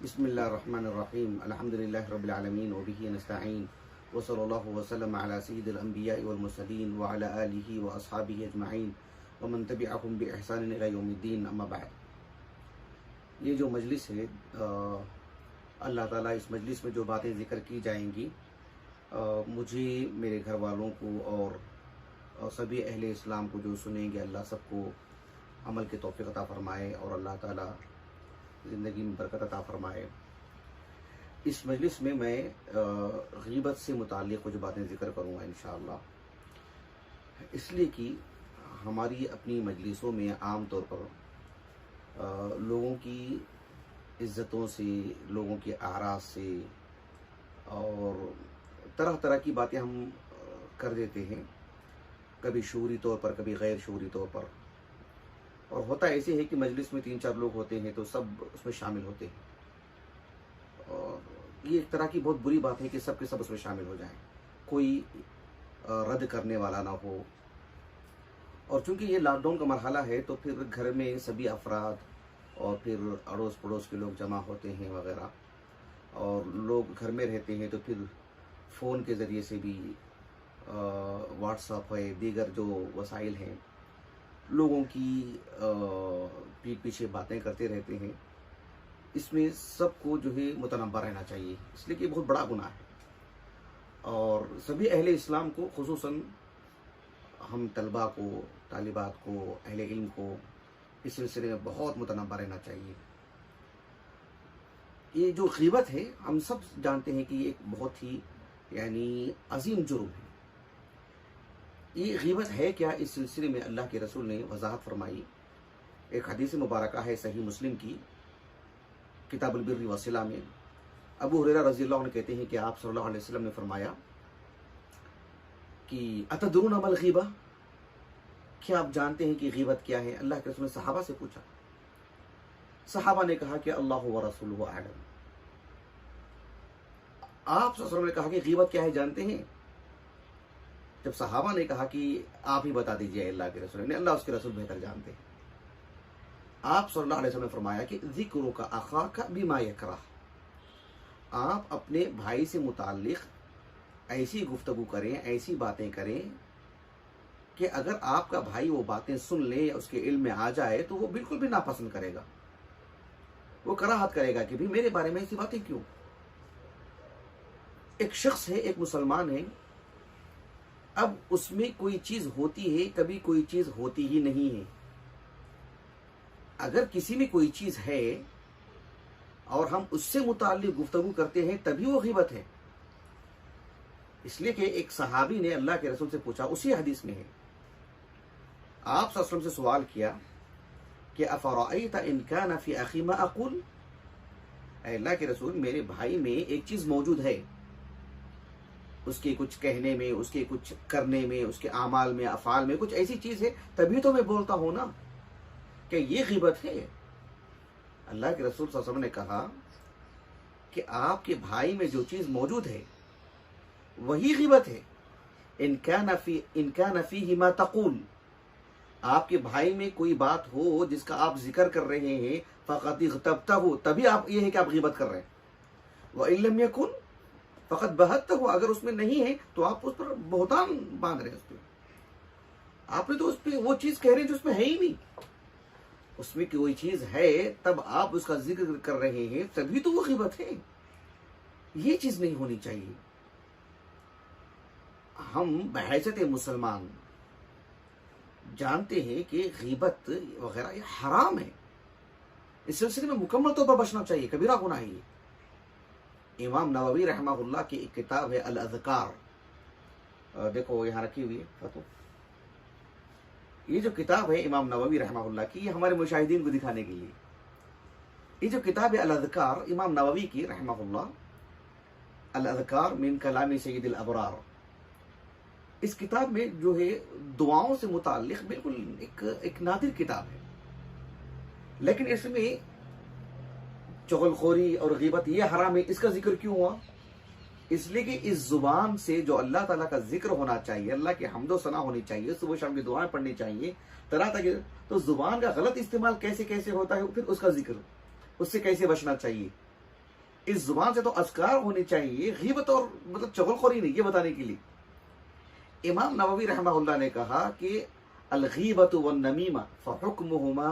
بسم اللہ الرحمن الرحیم الحمدللہ رب العالمین وبہ نستعین وصلی اللہ وسلم علی سید الانبیاء والمرسلین وعلی آلہ واصحابہ اجمعین ومن تبعہم باحسان الی یوم الدین، اما بعد۔ یہ جو مجلس ہے، اللہ تعالیٰ اس مجلس میں جو باتیں ذکر کی جائیں گی، مجھے، میرے گھر والوں کو اور سبھی اہل اسلام کو جو سنیں گے، اللہ سب کو عمل کے توفیق عطا فرمائے اور اللہ تعالیٰ زندگی میں برکت عطا فرمائے۔ اس مجلس میں غیبت سے متعلق کچھ باتیں ذکر کروں گا انشاءاللہ، اس لیے کہ ہماری اپنی مجلسوں میں عام طور پر لوگوں کی عزتوں سے، لوگوں کے اعراض سے اور طرح طرح کی باتیں ہم کر دیتے ہیں، کبھی شعوری طور پر، کبھی غیر شعوری طور پر، اور ہوتا ایسے ہے کہ مجلس میں 3-4 لوگ ہوتے ہیں تو سب اس میں شامل ہوتے ہیں، اور یہ ایک طرح کی بہت بری بات ہے کہ سب کے سب اس میں شامل ہو جائیں، کوئی رد کرنے والا نہ ہو۔ اور چونکہ یہ لاک ڈاؤن کا مرحلہ ہے تو پھر گھر میں سبھی افراد اور پھر اڑوس پڑوس کے لوگ جمع ہوتے ہیں وغیرہ، اور لوگ گھر میں رہتے ہیں تو پھر فون کے ذریعے سے بھی، واٹس ایپ ہے، دیگر جو وسائل ہیں، لوگوں کی پیٹھ پیچھے باتیں کرتے رہتے ہیں۔ اس میں سب کو جو ہے متنبہ رہنا چاہیے، اس لیے کہ یہ بہت بڑا گناہ ہے، اور سبھی اہل اسلام کو، خصوصاً ہم طلباء کو، طالبات کو، اہل علم کو اس سلسلے میں بہت متنبہ رہنا چاہیے۔ یہ جو غیبت ہے، ہم سب جانتے ہیں کہ یہ ایک بہت ہی عظیم جرم ہے۔ یہ غیبت ہے کیا؟ اس سلسلے میں اللہ کے رسول نے وضاحت فرمائی۔ ایک حدیث مبارکہ ہے صحیح مسلم کی، کتاب البر والصلہ میں، ابو ہریرہ رضی اللہ عنہ کہتے ہیں کہ آپ صلی اللہ علیہ وسلم نے فرمایا کہ اتدرون ما الغیبہ، کیا آپ جانتے ہیں کہ غیبت کیا ہے؟ اللہ کے رسول نے صحابہ سے پوچھا، صحابہ نے کہا کہ اللہ ورسولہ اعلم۔ آپ صلی اللہ علیہ وسلم نے کہا کہ غیبت کیا ہے جانتے ہیں؟ جب صحابہ نے کہا کہ آپ ہی بتا دیجئے اللہ کے رسول نے، اللہ اس کے رسول بہتر جانتے ہیں، آپ صلی اللہ علیہ وسلم نے فرمایا کہ ذکرک اخاک بما یکرہ، آپ اپنے بھائی سے متعلق ایسی گفتگو کریں، ایسی باتیں کریں کہ اگر آپ کا بھائی وہ باتیں سن لے یا اس کے علم میں آ جائے تو وہ بالکل بھی ناپسند کرے گا، وہ کراہت کرے گا کہ بھی میرے بارے میں ایسی باتیں کیوں۔ ایک شخص ہے، ایک مسلمان ہے، اب اس میں کوئی چیز ہوتی ہے، کبھی کوئی چیز ہوتی ہی نہیں ہے۔ اگر کسی میں کوئی چیز ہے اور ہم اس سے متعلق گفتگو کرتے ہیں تبھی وہ غیبت ہے۔ اس لیے کہ ایک صحابی نے اللہ کے رسول سے پوچھا، اسی حدیث میں ہے، آپ صلی اللہ علیہ وسلم سے سوال کیا کہ افرأیت ان کان فی اخی ما اقول، اے اللہ کے رسول، میرے بھائی میں ایک چیز موجود ہے، اس کے کچھ کہنے میں، اس کے کچھ کرنے میں، اس کے اعمال میں، افعال میں کچھ ایسی چیز ہے، تبھی تو میں بولتا ہوں نا کہ یہ غیبت ہے۔ اللہ کے رسول صلی اللہ علیہ وسلم نے کہا کہ آپ کے بھائی میں جو چیز موجود ہے وہی غیبت ہے۔ ان کان فیہ ما تقول، آپ کے بھائی میں کوئی بات ہو جس کا آپ ذکر کر رہے ہیں، فقد اغتبتہ، تبھی آپ یہ ہے کہ آپ غیبت کر رہے ہیں۔ وَإِن لَمْ يَكُنْ فقط بہتہ، اگر اس میں نہیں ہے تو آپ اس پر بہتان باندھ رہے ہیں، اس پہ آپ نے تو اس پہ وہ چیز کہہ رہے ہیں جو اس میں ہے ہی نہیں۔ اس میں کوئی چیز ہے تب آپ اس کا ذکر کر رہے ہیں، تبھی تو وہ غیبت ہے۔ یہ چیز نہیں ہونی چاہیے۔ ہم بحیثیت مسلمان جانتے ہیں کہ غیبت وغیرہ یہ حرام ہے، اس سلسلے میں مکمل طور پر بچنا چاہیے، کبیرہ گناہ ہے یہ۔ امام نووی رحمہ اللہ کی ایک کتاب ہے الاذکار، دیکھو یہاں رکھی ہوئی ہے فتو، یہ جو کتاب ہے امام نووی رحمہ اللہ کی، یہ ہمارے مشاہدین کو دکھانے کے لیے، یہ جو کتاب ہے الاذکار امام نووی کی رحمہ اللہ، الاذکار من کلام سید الابرار، اس کتاب میں جو ہے دعاؤں سے متعلق بالکل ایک نادر کتاب ہے، لیکن اس میں چغل خوری اور غیبت یہ حرام ہے، اس کا ذکر کیوں ہوا؟ اس لیے کہ اس زبان سے جو اللہ تعالیٰ کا ذکر ہونا چاہیے، اللہ کی حمد و ثنا ہونی چاہیے، صبح شام کی دعائیں پڑھنی چاہیے، طرح طرح، تو زبان کا غلط استعمال کیسے ہوتا ہے، پھر اس کا ذکر، اس سے کیسے بچنا چاہیے۔ اس زبان سے تو اذکار ہونے چاہیے، غیبت اور مطلب چغل خوری نہیں، یہ بتانے کے لیے امام نووی رحمہ اللہ نے کہا کہ الغیبت والنمیمہ فحکمہما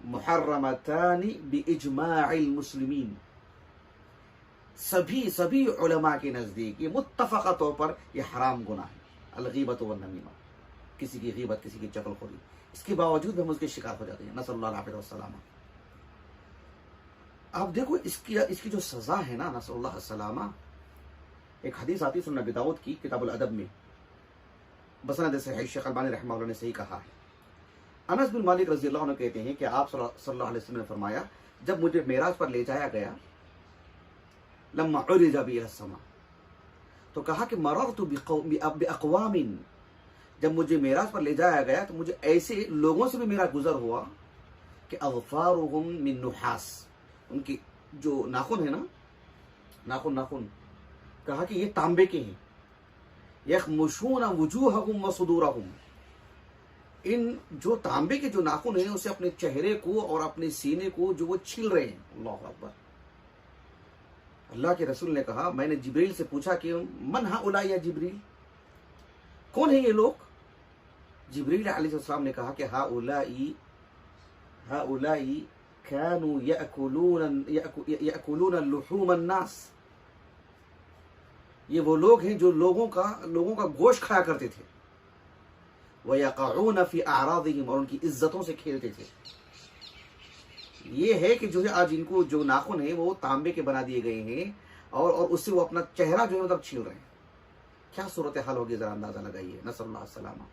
محرمتان باجماع المسلمین، سبھی علماء کے نزدیک یہ متفقہ طور پر یہ حرام گناہ ہے، الغیبت والنمیمہ، کسی کی غیبت، کسی کی چغل خوری، اس کے باوجود ہم اس کے شکار ہو جاتے ہیں، نسأل اللہ العافیہ والسلامہ۔ آپ دیکھو اس کی جو سزا ہے نا، نسأل اللہ السلامہ، ایک حدیث آتی سنن ابی داؤد کی کتاب الادب میں، بسند صحیح، شیخ البانی رحمہ اللہ نے صحیح کہا ہے۔ انس بن مالک رضی اللہ عنہ کہتے ہیں کہ آپ صلی اللہ علیہ وسلم نے فرمایا، جب مجھے معراج پر لے جایا گیا، لما عرج بی الی السماء، تو کہا کہ مررت باقوام، جب مجھے معراج پر لے جایا گیا تو مجھے ایسے لوگوں سے بھی میرا گزر ہوا کہ اظفارهم من نحاس، ان کی جو ناخن ہے نا، ناخن، کہا کہ یہ تانبے کے ہیں، یخمشون وجوہهم وصدورهم، ان جو تانبے کے جو ناخن ہیں اسے اپنے چہرے کو اور اپنے سینے کو جو وہ چھل رہے ہیں۔ اللہ اکبر۔ اللہ کے رسول نے کہا، میں نے جبریل سے پوچھا کہ من ہؤلاء یا جبریل، کون ہیں یہ لوگ؟ جبریل علیہ السلام نے کہا کہ ہؤلاء كانوا يأكلون اللحوم الناس، یہ وہ لوگ ہیں جو لوگوں کا گوشت کھایا کرتے تھے، وَيَقَعُونَ فِي أَعْرَاضِهِمْ، اور ان کی عزتوں سے کھیلتے تھے۔ یہ ہے کہ جو ہے آج ان کو جو ناخن ہیں وہ تانبے کے بنا دیے گئے ہیں، اور اس سے وہ اپنا چہرہ جو ہے مطلب چھیل رہے ہیں۔ کیا صورتحال ہوگی ذرا اندازہ لگائیے، نسأل اللہ السلامہ۔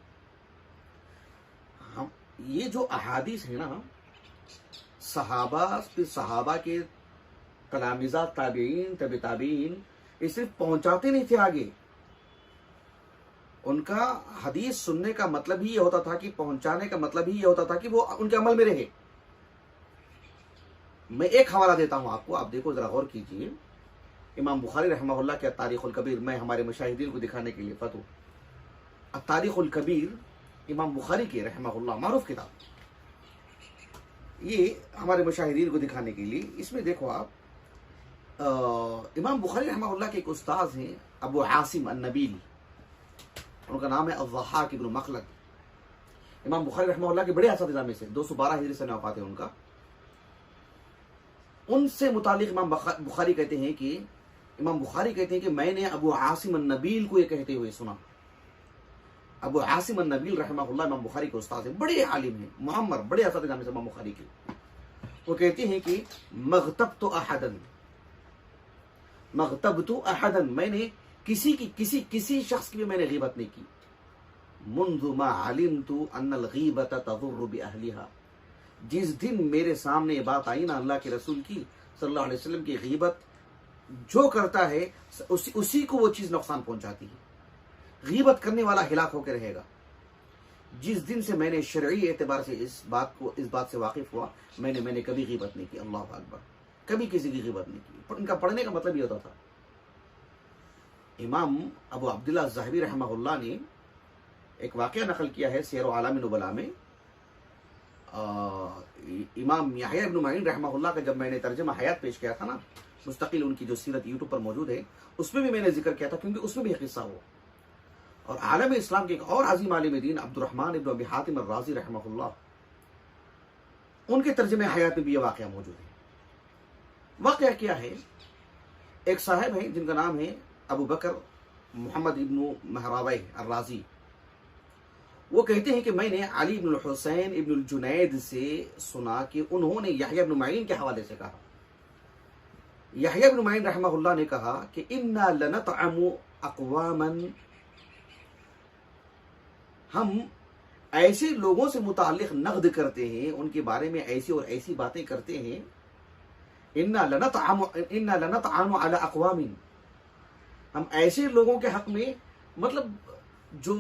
یہ جو احادیث ہیں نا، صحابہ کے تلامذہ، تابعین، تبع تابعین، یہ صرف پہنچاتے نہیں تھے آگے، ان کا حدیث سننے کا مطلب ہی یہ ہوتا تھا کہ پہنچانے کا مطلب ہی یہ ہوتا تھا کہ وہ ان کے عمل میں رہے۔ میں ایک حوالہ دیتا ہوں آپ کو، آپ دیکھو ذرا غور کیجئے، امام بخاری رحمہ اللہ کے تاریخ الکبیر، میں ہمارے مشاہدین کو دکھانے کے لیے فتح تاریخ الکبیر امام بخاری کی رحمہ اللہ، معروف کتاب، یہ ہمارے مشاہدین کو دکھانے کے لیے، اس میں دیکھو آپ، امام بخاری رحمہ اللہ کے ایک استاذ ہیں ابو عاصم النبیل، ان کا نام ہے الضحاک ابن مخلد، امام بخاری رحمہ اللہ کے بڑے اساتذہ میں سے، 212 ہجری سے وفات ہے ان کا۔ ان سے متعلق امام بخاری کہتے ہیں کہ میں نے ابو عاصم النبیل کو یہ کہتے ہوئے سنا۔ ابو عاصم النبیل رحمہ اللہ امام بخاری کے استاد ہیں، بڑے عالم ہیں، معمر، بڑے اساتذہ میں سے امام بخاری کے۔ وہ کہتے ہیں کہ مغتبت احدا، میں نے کسی شخص کی بھی میں نے غیبت نہیں کی، منذ ما علمت ان الغیبت تضر باہلها، جس دن میرے سامنے یہ بات آئی نا اللہ کے رسول کی صلی اللہ علیہ وسلم کی، غیبت جو کرتا ہے اسی کو وہ چیز نقصان پہنچاتی ہے، غیبت کرنے والا ہلاک ہو کے رہے گا۔ جس دن سے میں نے شرعی اعتبار سے اس بات سے واقف ہوا، میں نے کبھی غیبت نہیں کی، اللہ اکبر، کبھی کسی کی غیبت نہیں کی۔ ان کا پڑھنے کا مطلب یہ ہوتا تھا۔ امام ابو عبداللہ الذہبی رحمہ اللہ نے ایک واقعہ نقل کیا ہے سیر و اعلام نبلاء میں، امام یحییٰ ابن معین رحمہ اللہ کا جب میں نے ترجمہ حیات پیش کیا تھا نا، مستقل ان کی جو سیرت یوٹیوب پر موجود ہے، اس میں بھی میں نے ذکر کیا تھا، کیونکہ اس میں بھی ایک قصہ ہوا۔ اور عالم اسلام کے ایک اور عظیم عالم دین عبد الرحمن ابن ابی حاتم الرازی رحمہ اللہ، ان کے ترجمہ حیات میں بھی یہ واقعہ موجود ہے۔ واقعہ کیا ہے؟ ایک صاحب ہیں جن کا نام ہے ابو بکر محمد ابن مہراوی الرازی، وہ کہتے ہیں کہ میں نے علی بن الحسین ابن الجنید سے سنا کہ انہوں نے یحییٰ بن معین کے حوالے سے کہا، یحییٰ بن معین رحمہ اللہ نے کہا کہ انا لنطعم اقواما، ہم ایسے لوگوں سے متعلق نقد کرتے ہیں، ان کے بارے میں ایسی اور ایسی باتیں کرتے ہیں، انا لنطعن علی اقوام، ہم ایسے لوگوں کے حق میں، مطلب جو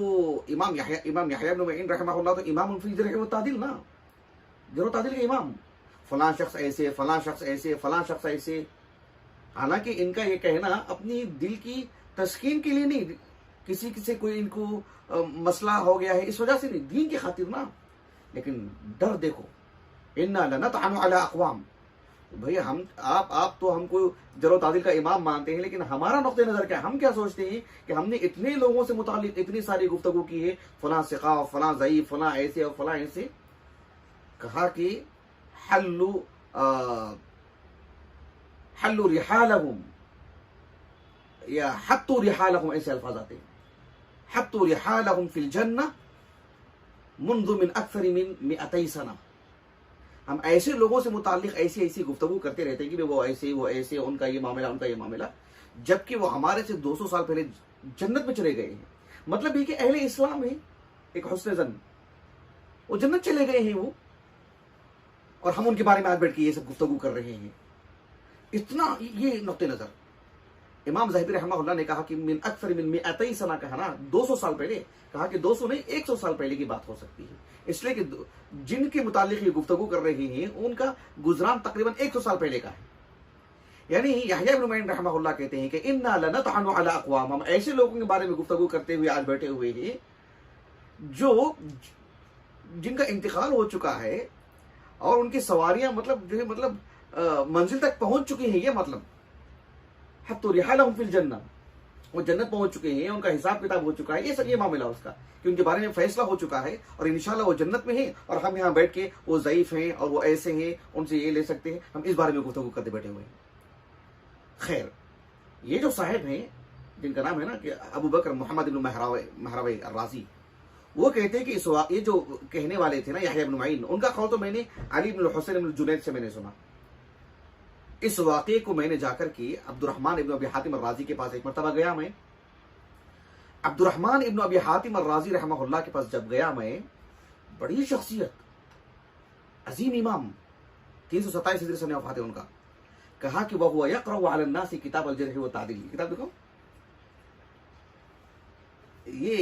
امام یحییٰ بن معین رحمہ اللہ تو امام فی الجرح والتعدیل نا، جرح و تعدیل کے امام، فلاں شخص ایسے، فلاں شخص ایسے، فلاں شخص ایسے، حالانکہ ان کا یہ کہنا اپنی دل کی تسکین کے لیے نہیں، کسی سے کوئی ان کو مسئلہ ہو گیا ہے اس وجہ سے نہیں، دین کی خاطر نا، لیکن ڈر دیکھو، انا لنطعن علی اقوام، بھئی آپ تو ہم کو جرح و تعدیل کا امام مانتے ہیں، لیکن ہمارا نقطہ نظر کیا ہے؟ ہم کیا سوچتے ہیں کہ ہم نے اتنے لوگوں سے متعلق اتنی ساری گفتگو کی ہے، فلاں ثقہ، فلاں ضعیف، فلاں ایسے اور فلاں ایسے. کہا کہ حلو حلو رحالہم یا حتو رحالہم، ایسے الفاظ آتے ہیں. حتو رحالہم فی الجنہ منذ من اکثر من 200 سنہ. ہم ایسے لوگوں سے متعلق ایسی گفتگو کرتے رہتے ہیں کہ وہ ایسے ان کا یہ معاملہ، جبکہ وہ ہمارے سے 200 سال پہلے جنت میں چلے گئے ہیں. مطلب یہ کہ اہل اسلام ہے ایک حسن زن، وہ جنت چلے گئے ہیں وہ، اور ہم ان کے بارے میں آج بیٹھ کے یہ سب گفتگو کر رہے ہیں. اتنا یہ نقطہ نظر. امام ذہبی رحمہ اللہ نے کہا کہ من اکثر من 200 سنہ کہا نا، 200 سال پہلے. کہا کہ 200 نہیں، 100 سال پہلے کی بات ہو سکتی ہے، اس لیے کہ جن کے متعلق یہ گفتگو کر رہے ہیں ان کا گزران تقریباً 100 سال پہلے کا ہے. یعنی یحییٰ ابن معین رحمہ اللہ کہتے ہیں کہ انا لنطعن علی اقوام، ہم ایسے لوگوں کے بارے میں گفتگو کرتے ہوئے آج بیٹھے ہوئے ہیں جن کا انتقال ہو چکا ہے اور ان کی سواریاں منزل تک پہنچ چکی ہیں. یہ مطلب حتی رحالہم فی الجنہ، وہ جنت پہنچ چکے ہیں، ان کا حساب کتاب ہو چکا ہے. یہ سب یہ معاملہ اس کا کہ ان کے بارے میں فیصلہ ہو چکا ہے اور انشاءاللہ وہ جنت میں ہیں، اور ہم یہاں بیٹھ کے وہ ضعیف ہیں اور وہ ایسے ہیں، ان سے یہ لے سکتے ہیں. ہم اس بارے میں گفتگو کرتے بیٹھے ہوئے ہیں. خیر، یہ جو صاحب ہیں جن کا نام ہے نا کہ ابو بکر محمد بن مہراوی الرازی، وہ کہتے ہیں کہ یہ جو کہنے والے تھے نا یحییٰ ابن معین، ان کا قول تو میں نے علی بن الحسین بن جنید سے میں نے سنا. اس واقعے کو میں نے جا کر کے عبد الرحمن ابن ابی حاتم الرازی کے پاس ایک مرتبہ گیا. میں عبد الرحمن ابن ابی حاتم الرازی رحمہ اللہ کے پاس جب گیا، میں بڑی شخصیت، عظیم امام، 327 ہجری سنہ وفات ہے ان کا. کہا کہ وَهُوَ يَقْرَأُ عَلَى النَّاسِ کتاب الجرح والتعدیل. کتاب دیکھو، یہ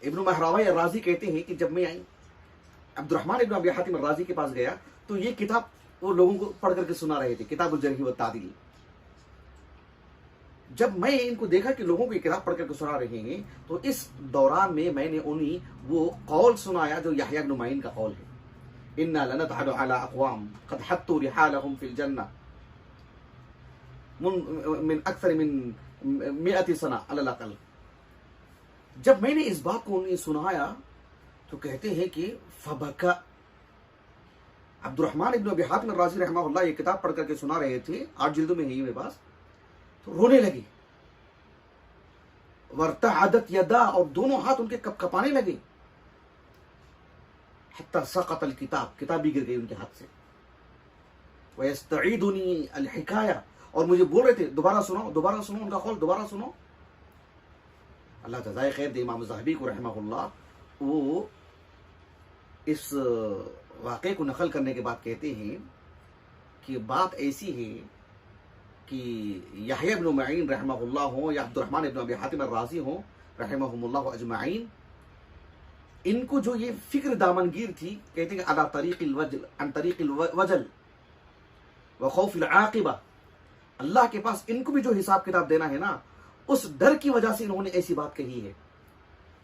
ابن مہراوی الرازی کہتے ہیں کہ جب میں عبد الرحمن ابن ابی حاتم الرازی کے پاس گیا تو یہ کتاب وہ لوگوں کو پڑھ کر کے سنا رہے تھے، کتاب الجرح والتعدیل. جب میں ان کو دیکھا کہ لوگوں کو یہ کتاب پڑھ کر کے سنا رہے ہیں، تو اس دوران میں نے انہیں وہ قول سنایا جو یحییٰ ابن معین کا قول ہے. انا لنطعن علی اقوام قد حطوا رحالہم فی الجنہ من اکثر من 100 سنہ علی الاقل. جب میں نے اس بات کو انہیں سنایا تو کہتے ہیں کہ فبکا. عبد الرحمن ابن ابی حاتم الرازی رحمہ اللہ یہ کتاب پڑھ کر کے سنا رہے تھے، 8 جلدوں میں ہے میرے پاس، تو رونے لگے. وارتعدت یدا، اور دونوں ہاتھ ان کے کپانے لگے. حتی سقط الکتاب، کتاب بھی گر گئی ان کے ہاتھ سے. ویستعیدنی الحکایہ، اور مجھے بول رہے تھے دوبارہ سنو ان کا قول، دوبارہ سنو. اللہ جزائے خیر دے امام ذہبی کو رحمہ اللہ. وہ اس واقعے کو نقل کرنے کے بعد کہتے ہیں کہ بات ایسی ہے کہ یحییٰ ابن معین رحمہ اللہ ہوں یا عبد الرحمن ابن ابی حاتم الرازی ہوں رحمہم اللہ اجمعین، ان کو جو یہ فکر دامنگیر تھی، کہتے ہیں کہ عن طریق الوجل وخوف العاقبہ، اللہ کے پاس ان کو بھی جو حساب کتاب دینا ہے نا، اس ڈر کی وجہ سے انہوں نے ایسی بات کہی ہے.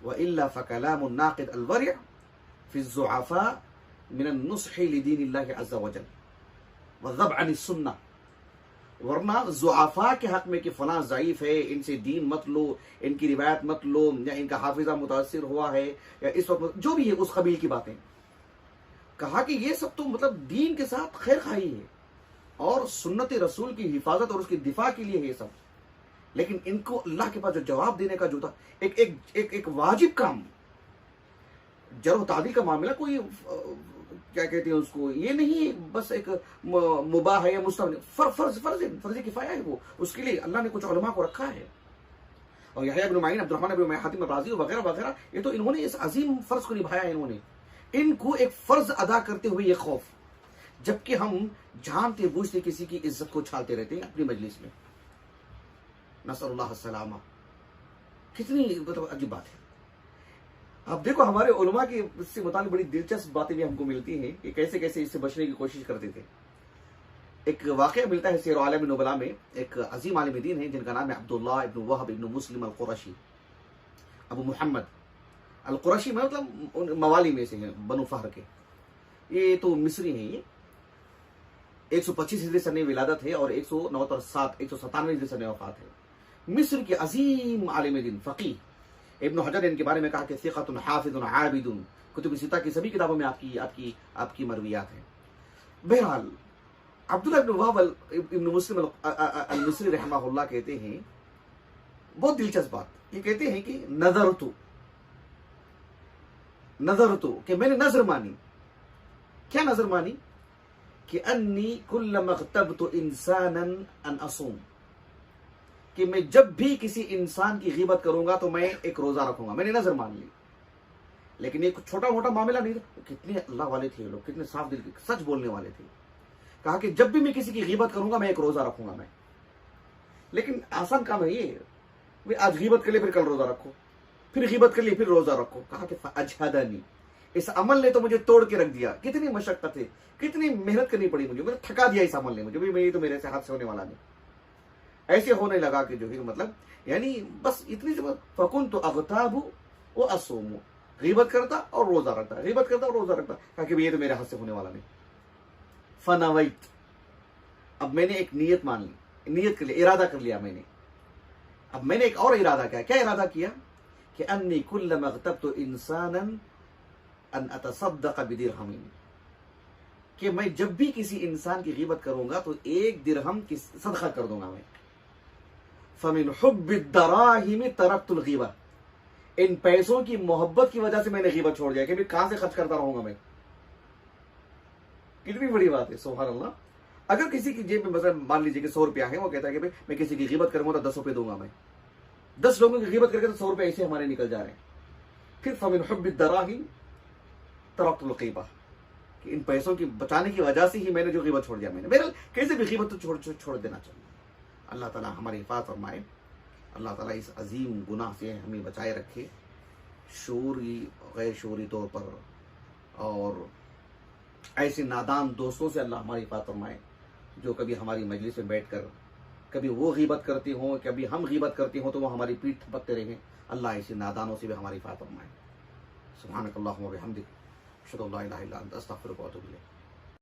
وَإِلَّا فَكَلَامُ النَّاقِدْ الْوَرِعُ فِي الزُّعَفَاءِ مِنَ النُّصْحِ لِدِينِ اللَّهِ عَزَّ وَجَلَّ وَالذَّبْ عَنِ السُّنَّةِ. ورنہ ضعفاء کے حق میں کہ فلاں ضعیف ہے، ان سے دین مت لو، ان کی روایت مت لو، یا ان کا حافظہ متاثر ہوا ہے، یا اس وقت جو بھی ہے اس قبیل کی باتیں. کہا کہ یہ سب تو مطلب دین کے ساتھ خیر خواہی ہے اور سنت رسول کی حفاظت اور اس کی دفاع کے لیے ہے یہ سب. لیکن ان کو اللہ کے پاس جو جواب دینے کا جو تھا، ایک واجب کام، جرح و تعدیل کا معاملہ کوئی کیا کہتے ہیں اس کو، یہ نہیں بس ایک مباح ہے یا مستحب، فرض کفایہ ہے وہ، اس کے لیے اللہ نے کچھ علماء کو رکھا ہے. اور یحییٰ ابن معین، عبد الرحمن ابن حاتم الرازی وغیرہ وغیرہ، یہ تو انہوں نے اس عظیم فرض کو نبھایا ہے. انہوں نے ان کو ایک فرض ادا کرتے ہوئے یہ خوف، جبکہ ہم جانتے بوجھتے کسی کی عزت کو چھالتے رہتے ہیں اپنی مجلس میں. نسأل اللہ السلامہ. کتنی عجیب بات ہے. اب دیکھو ہمارے علماء کی اس سے متعلق بڑی دلچسپ باتیں بھی ہم کو ملتی ہیں کہ کیسے کیسے اس سے بچنے کی کوشش کرتے تھے. ایک واقعہ ملتا ہے سیر عالم نبلا میں، ایک عظیم عالم دین ہے جن کا نام ہے عبداللہ ابن وہب ابن مسلم القرشی، ابو محمد القرشی، مطلب موالی میں سے ہیں، بنو فہر کے. یہ تو مصری ہیں. یہ 125 ہجری سن ولادت ہے اور 197 ہجری سن وفات ہے۔ مصر کے عظیم عالم دین فقیہ ابن حجر نے ان کے بارے میں کہا کہ ثقۃ حافظ عابد، کتب ستہ کی سبھی کتابوں میں آپ کی مرویات ہیں۔ بہرحال عبداللہ ابن وہب ابن مسلم المصری رحمہ اللہ کہتے ہیں بہت دلچسپ بات، یہ کہتے ہیں کہ نظرتو کہ میں نے نظر مانی۔ کیا نظر مانی؟ کہ انی کلما اغتبت انسانا ان اصوم، کہ میں جب بھی کسی انسان کی غیبت کروں گا تو میں ایک روزہ رکھوں گا۔ میں نے نظر مان لی، لیکن یہ کچھ چھوٹا موٹا معاملہ نہیں تھا، کتنے اللہ والے تھے لوگ، کتنے صاف دل کے سچ بولنے والے تھے۔ کہا کہ جب بھی میں کسی کی غیبت کروں گا میں ایک روزہ رکھوں گا میں۔ لیکن آسان کام ہے یہ، آج غیبت کر لے پھر کل روزہ رکھو، پھر غیبت کر لی پھر روزہ رکھو۔ کہا کہ فاجھدنی، اس عمل نے تو مجھے توڑ کے رکھ دیا، کتنی مشقت ہے، کتنی محنت کرنی پڑی مجھے تھکا دیا اس عمل نے مجھے، بھی یہ تو میرے سے ہاتھ سے ہونے والا نہیں۔ ایسے ہونے لگا کہ جو ہے مطلب یعنی بس اتنی فکنت اغتاب و اصوم، غیبت کرتا اور روزہ رکھتا، غیبت کرتا اور روزہ رکھتا۔ کہا کہ یہ تو میرے ہاتھ سے ہونے والا نہیں۔ فنویت، اب میں نے ایک نیت مان لی، نیت کر لیا، ارادہ کر لیا میں نے۔ اب میں نے ایک اور ارادہ کیا، کیا ارادہ کیا؟ کہ انی کلما اغتبت انسانا ان اتصدق بدرہم، کہ میں جب بھی کسی انسان کی غیبت کروں گا تو 1 درہم کی صدقہ کر دوں گا میں۔ فمن حب الدراہم ترکت الغیبہ، ان پیسوں کی محبت کی وجہ سے میں نے غیبت چھوڑ دیا کہ کہاں سے خرچ کرتا رہوں گا میں۔ کتنی بڑی بات ہے، سبحان اللہ۔ اگر کسی کی جیب میں مثلا مان لیجیے کہ 100 روپیہ ہے، وہ کہتا ہے کہ میں کسی کی غیبت کروں گا تو 10 روپے دوں گا میں، 10 لوگوں کی غیبت کر کے تو 100 روپے ایسے ہمارے نکل جا رہے ہیں۔ پھر فمن حب الدراہم ترکت الغیبہ، کہ ان پیسوں کی بچانے کی وجہ سے ہی میں نے جو غیبت چھوڑ دیا میں نے۔ بہرحال کیسے بھی غیبت تو چھوڑ دینا چاہیے۔ اللہ تعالیٰ ہماری حفاظت فرمائے، اللہ تعالیٰ اس عظیم گناہ سے ہمیں بچائے رکھے، شعوری غیر شعوری طور پر، اور ایسے نادان دوستوں سے اللہ ہماری حفاظت فرمائے جو کبھی ہماری مجلس میں بیٹھ کر کبھی وہ غیبت کرتے ہوں، کبھی ہم غیبت کرتے ہوں تو وہ ہماری پیٹھ تھپکتے رہیں۔ اللہ ایسے نادانوں سے بھی ہماری حفاظت فرمائے۔ سبحانک اللہم و بحمدک، اشہد ان لا الہ الا انت، استغفرک و اتوب الیک۔